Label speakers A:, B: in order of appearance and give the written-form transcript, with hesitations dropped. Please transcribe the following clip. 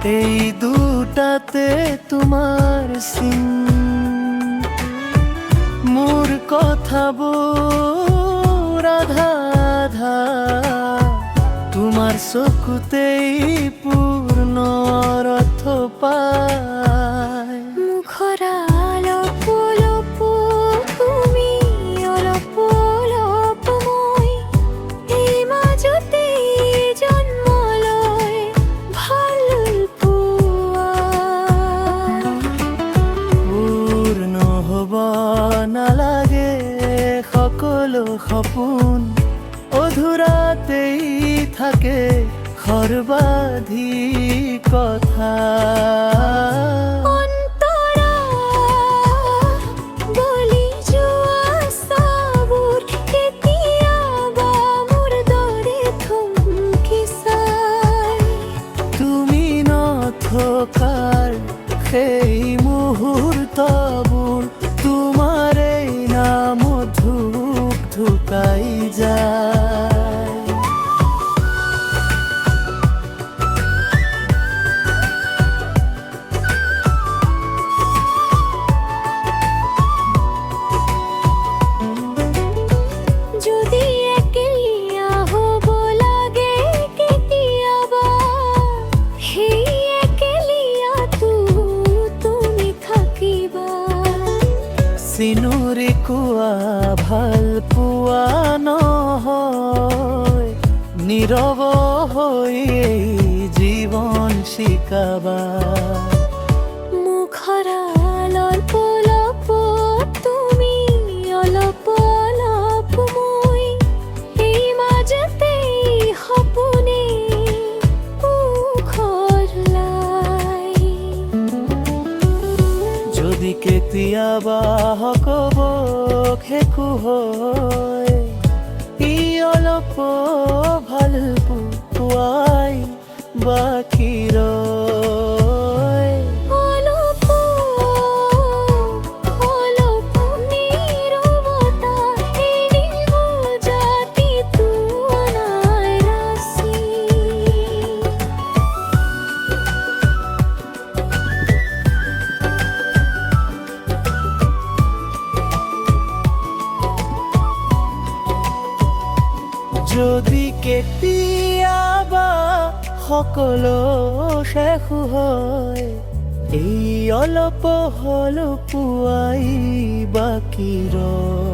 A: এই দুটাতে তোমাৰ চিন মোৰ কথাবোৰ আধা আধা তোমাৰ চকুতেই পূৰ্ণ অৰ্থ পায়
B: মুখৰ অলপ অলপ তুমি অলপ অলপ মই এই মাজতে জন্ম লৈ ভাল পোৱা
A: পূৰ্ণ হ'ব নালাগে সকলো সপোন অধুৰাতেই থাকে সৰ্বাধিক কথা
B: অন্তৰা বলি যোৱা চাবোৰ কেতিয়াবা মোৰ দৰে থমকি চাই
A: তুমি নথকাৰ সেই মুহূৰ্তবোৰ তোমাৰ এই নামত ধুক ধুকাই যায়
B: যদি একেলিয়া হ'ব লাগে কেতিয়াবা সেই একেলিয়াটো তুমি থাকিবা
A: চিনুৰি কোৱা ভাল পোৱা নহয় নীৰৱ হৈ এই জীৱন শিকাবা
B: মুখৰ অলপ অলপ তুমি অলপ অলপ মই এই মাজতে সপোনে উখলাই
A: যদি কেতিয়াবা হকব খেকো হয় ই অলপ ভাল পোৱাই বাকী ৰয়
B: অলপ অলপ নীৰৱতা এৰিব জাতিটো অনাই ৰাচি
A: যদি কেতিয়াবা সকলো শেষ হয় এই অলপ হল পোৱাই বাকী ৰয়